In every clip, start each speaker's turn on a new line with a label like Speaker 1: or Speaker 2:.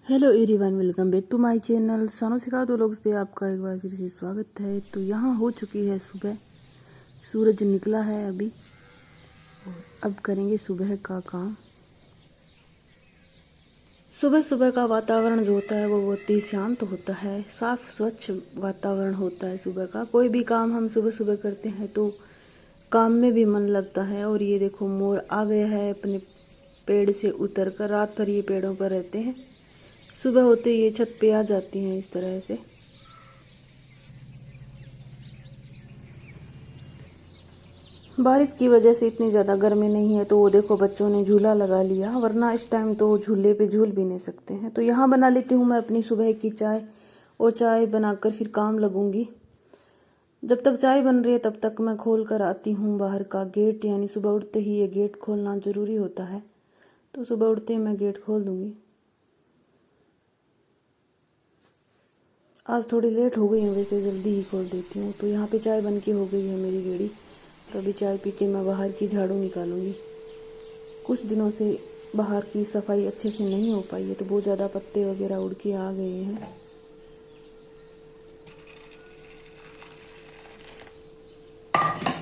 Speaker 1: Hello everyone, welcome back to my channel सानो सिखा दो लोग पे आपका एक बार फिर से स्वागत है। तो यहाँ हो चुकी है सुबह, सूरज निकला है अभी और अब करेंगे सुबह का काम। सुबह सुबह का वातावरण जो होता है वो बहुत ही शांत होता है, साफ स्वच्छ वातावरण होता है सुबह का। कोई भी काम हम सुबह सुबह करते हैं तो काम में भी मन लगता है। और ये देखो, मोर आ गया है अपने पेड़ से उतर कर। रात भर ये पेड़ों पर रहते हैं, सुबह होते ये छत पे आ जाती हैं इस तरह से। बारिश की वजह से इतनी ज़्यादा गर्मी नहीं है। तो वो देखो, बच्चों ने झूला लगा लिया, वरना इस टाइम तो झूले पे झूल भी नहीं सकते हैं। तो यहाँ बना लेती हूँ मैं अपनी सुबह की चाय, और चाय बनाकर फिर काम लगूंगी। जब तक चाय बन रही है तब तक मैं खोल कर आती हूँ बाहर का गेट, यानी सुबह उठते ही ये गेट खोलना ज़रूरी होता है। तो सुबह उठते ही मैं गेट खोल दूँगी। आज थोड़ी लेट हो गई है, वैसे जल्दी ही खोल देती हूँ। तो यहाँ पे चाय बन के हो गई है मेरी रेडी। तो अभी चाय पी के मैं बाहर की झाड़ू निकालूंगी। कुछ दिनों से बाहर की सफाई अच्छे से नहीं हो पाई है, तो बहुत ज़्यादा पत्ते वगैरह उड़ के आ गए हैं।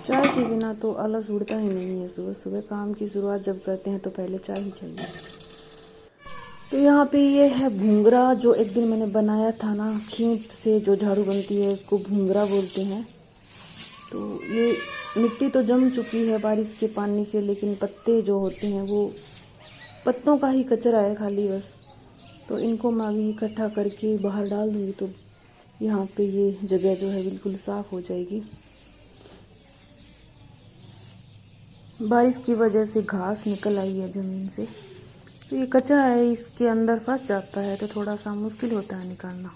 Speaker 1: चाय के बिना तो आलस उड़ता ही नहीं है। सुबह सुबह काम की शुरुआत जब करते हैं तो पहले चाय ही चाहिए। तो यहाँ पे ये है भूंगरा, जो एक दिन मैंने बनाया था ना, खींच से जो झाड़ू बनती है उसको भूंगरा बोलते हैं। तो ये मिट्टी तो जम चुकी है बारिश के पानी से, लेकिन पत्ते जो होते हैं वो पत्तों का ही कचरा है खाली बस। तो इनको मैं अभी इकट्ठा करके बाहर डाल दूँगी, तो यहाँ पे ये जगह जो है बिल्कुल साफ़ हो जाएगी। बारिश की वजह से घास निकल आई है ज़मीन से, तो ये कचरा है, इसके अंदर फंस जाता है तो थोड़ा सा मुश्किल होता है निकालना।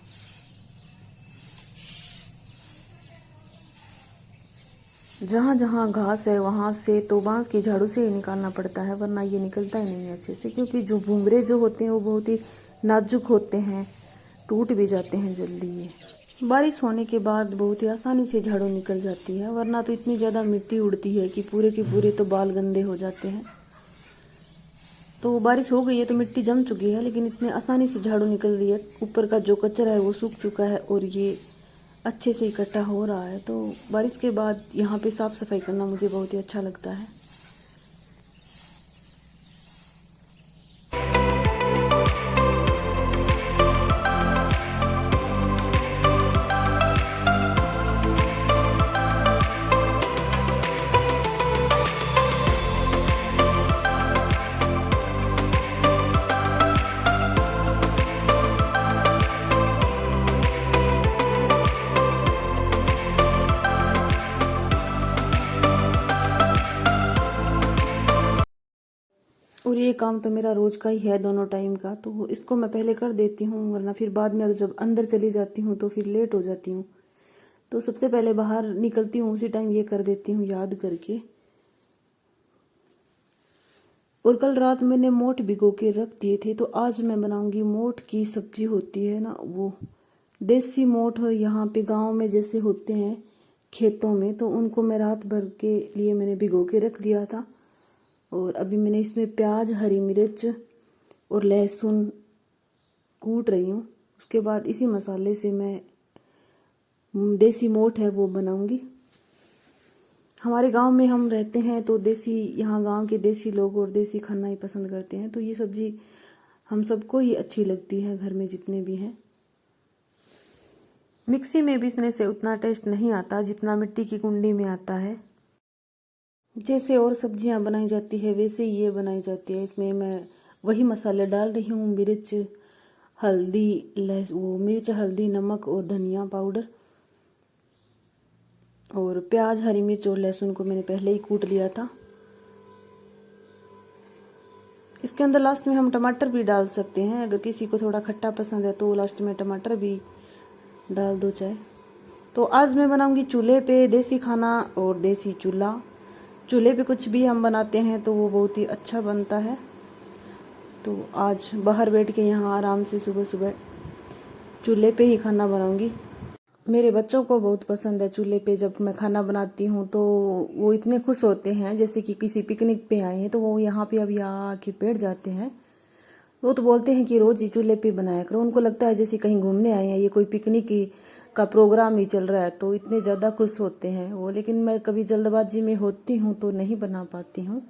Speaker 1: जहाँ जहाँ घास है वहाँ से तो बांस की झाड़ू से ही निकालना पड़ता है, वरना ये निकलता ही नहीं है अच्छे से। क्योंकि जो भूंगरे जो होते हैं वो बहुत ही नाजुक होते हैं, टूट भी जाते हैं जल्दी। ये बारिश होने के बाद बहुत ही आसानी से झाड़ू निकल जाती है, वरना तो इतनी ज़्यादा मिट्टी उड़ती है कि पूरे के पूरे तो बाल गंदे हो जाते हैं। तो बारिश हो गई है तो मिट्टी जम चुकी है, लेकिन इतने आसानी से झाड़ू निकल रही है। ऊपर का जो कचरा है वो सूख चुका है और ये अच्छे से इकट्ठा हो रहा है। तो बारिश के बाद यहाँ पे साफ़ सफाई करना मुझे बहुत ही अच्छा लगता है। और ये काम तो मेरा रोज़ का ही है, दोनों टाइम का। तो इसको मैं पहले कर देती हूँ, वरना फिर बाद में जब अंदर चली जाती हूँ तो फिर लेट हो जाती हूँ। तो सबसे पहले बाहर निकलती हूँ उसी टाइम ये कर देती हूँ याद करके। और कल रात मैंने मोठ भिगो के रख दिए थे, तो आज मैं बनाऊंगी मोठ की सब्जी। होती है ना वो देसी मोठ, यहाँ पे गांव में जैसे होते हैं खेतों में, तो उनको मैं रात भर के लिए मैंने भिगो के रख दिया था। और अभी मैंने इसमें प्याज, हरी मिर्च और लहसुन कूट रही हूँ। उसके बाद इसी मसाले से मैं देसी मोठ है वो बनाऊंगी। हमारे गांव में हम रहते हैं तो देसी, यहाँ गांव के देसी लोग और देसी खाना ही पसंद करते हैं। तो ये सब्जी हम सबको ही अच्छी लगती है, घर में जितने भी हैं। मिक्सी में पीसने से उतना टेस्ट नहीं आता जितना मिट्टी की कुंडी में आता है। जैसे और सब्जियां बनाई जाती है वैसे ही ये बनाई जाती है। इसमें मैं वही मसाले डाल रही हूँ, मिर्च, हल्दी, मिर्च, हल्दी, नमक और धनिया पाउडर। और प्याज, हरी मिर्च और लहसुन को मैंने पहले ही कूट लिया था। इसके अंदर लास्ट में हम टमाटर भी डाल सकते हैं, अगर किसी को थोड़ा खट्टा पसंद है तो लास्ट में टमाटर भी डाल दो चाहे। तो आज मैं बनाऊंगी चूल्हे पे देसी खाना, और देसी चूल्हा। चूल्हे पे कुछ भी हम बनाते हैं तो वो बहुत ही अच्छा बनता है। तो आज बाहर बैठ के यहाँ आराम से सुबह सुबह चूल्हे पे ही खाना बनाऊंगी। मेरे बच्चों को बहुत पसंद है चूल्हे पे जब मैं खाना बनाती हूँ, तो वो इतने खुश होते हैं जैसे कि किसी पिकनिक पे आए हैं। तो वो यहाँ पे अभी आके बैठ जाते हैं। वो तो बोलते हैं कि रोज ही चूल्हे पे बनाया करो, उनको लगता है जैसे कहीं घूमने आए हैं, ये कोई पिकनिक का प्रोग्राम ही चल रहा है, तो इतने ज़्यादा खुश होते हैं वो। लेकिन मैं कभी जल्दबाजी में होती हूँ तो नहीं बना पाती हूँ।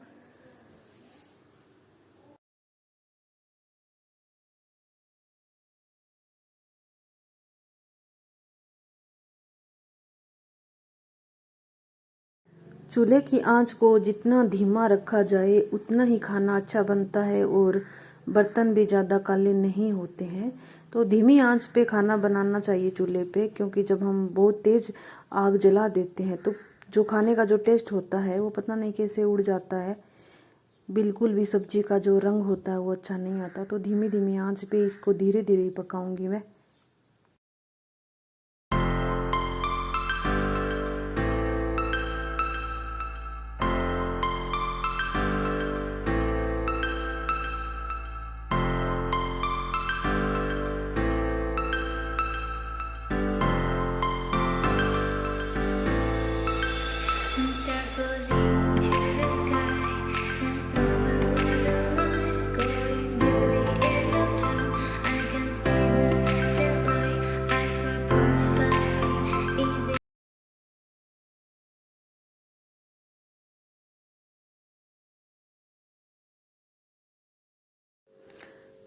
Speaker 1: चूल्हे की आंच को जितना धीमा रखा जाए उतना ही खाना अच्छा बनता है और बर्तन भी ज़्यादा काले नहीं होते हैं। तो धीमी आंच पे खाना बनाना चाहिए चूल्हे पे, क्योंकि जब हम बहुत तेज़ आग जला देते हैं तो जो खाने का जो टेस्ट होता है वो पता नहीं कैसे उड़ जाता है, बिल्कुल भी सब्जी का जो रंग होता है वो अच्छा नहीं आता। तो धीमी धीमी आंच पे इसको धीरे धीरे ही पकाऊंगी मैं।
Speaker 2: Start floating to the sky. The summer was alive, going to the end of time. I can see the daylight. I swear perfect in the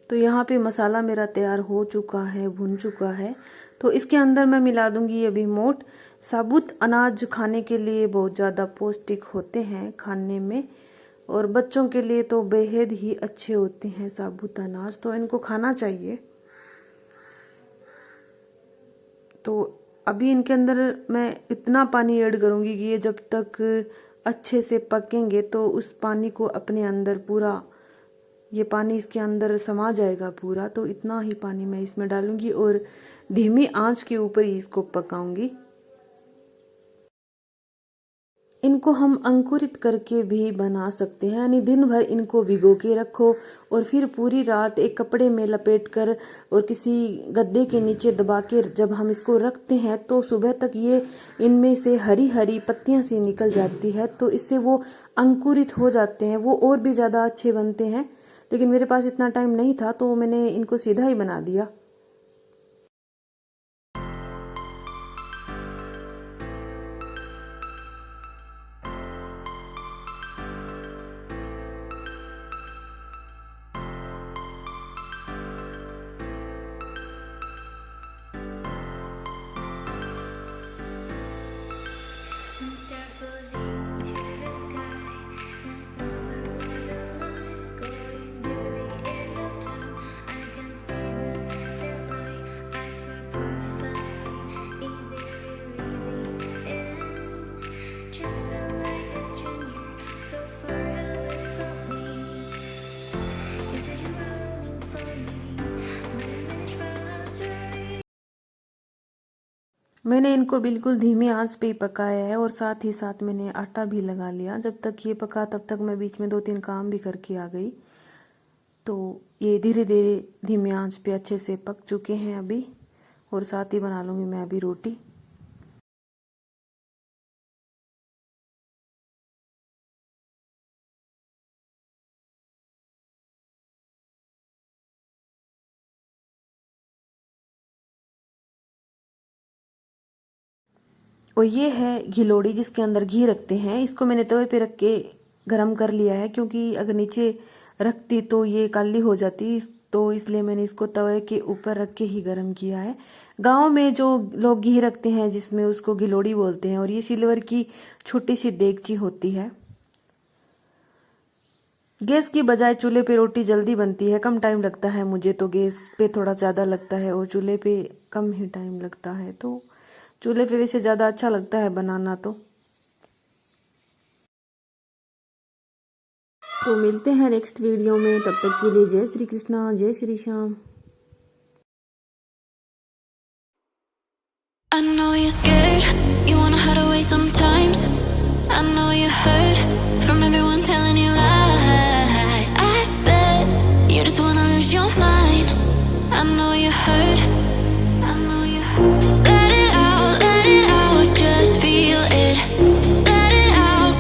Speaker 1: तो यहाँ पे मसाला मेरा तैयार हो चुका है, भुन चुका है। तो इसके अंदर मैं मिला दूंगी अभी मोठ। साबुत अनाज खाने के लिए बहुत ज़्यादा पौष्टिक होते हैं खाने में, और बच्चों के लिए तो बेहद ही अच्छे होते हैं साबुत अनाज, तो इनको खाना चाहिए। तो अभी इनके अंदर मैं इतना पानी ऐड करूँगी कि ये जब तक अच्छे से पकेंगे तो उस पानी को अपने अंदर पूरा, ये पानी इसके अंदर समा जाएगा पूरा। तो इतना ही पानी मैं इसमें डालूंगी और धीमी आंच के ऊपर ही इसको पकाऊंगी। इनको हम अंकुरित करके भी बना सकते हैं, यानी दिन भर इनको भिगो के रखो और फिर पूरी रात एक कपड़े में लपेट कर और किसी गद्दे के नीचे दबा के जब हम इसको रखते हैं तो सुबह तक ये इनमें से हरी हरी पत्तियां सी निकल जाती है, तो इससे वो अंकुरित हो जाते हैं, वो और भी ज़्यादा अच्छे बनते हैं। लेकिन मेरे पास इतना टाइम नहीं था तो मैंने इनको सीधा ही बना दिया।
Speaker 2: start floating to the sky. The summer was alive, going to the end of time. I can see the daylight. I swear perfect in the really end. Just so like a stranger, so far away from me. You said you're longing for me, but I managed from straight.
Speaker 1: मैंने इनको बिल्कुल धीमी आंच पे ही पकाया है और साथ ही साथ मैंने आटा भी लगा लिया। जब तक ये पका तब तक मैं बीच में 2-3 काम भी करके आ गई। तो ये धीरे धीरे धीमी आंच पे अच्छे से पक चुके हैं अभी, और साथ ही बना लूँगी मैं अभी रोटी। और ये है घिलोड़ी जिसके अंदर घी रखते हैं। इसको मैंने तवे पे रख के गरम कर लिया है, क्योंकि अगर नीचे रखती तो ये काली हो जाती, तो इसलिए मैंने इसको तवे के ऊपर रख के ही गरम किया है। गांव में जो लोग घी रखते हैं जिसमें, उसको घिलोड़ी बोलते हैं, और ये सिल्वर की छोटी सी देगची होती है। गैस की बजाय चूल्हे पे रोटी जल्दी बनती है, कम टाइम लगता है मुझे तो गैस पे थोड़ा ज़्यादा लगता है और चूल्हे पे कम ही टाइम लगता है। तो चूल्हे पे वैसे ज़्यादा अच्छा लगता है बनाना। तो मिलते हैं नेक्स्ट वीडियो में, तब तक के लिए जय श्री कृष्णा, जय Shri Shyam.
Speaker 2: I know you're scared, you wanna hide away sometimes. I know you hurt from everyone telling you lies. I bet you just wanna lose your mind. I know you hurt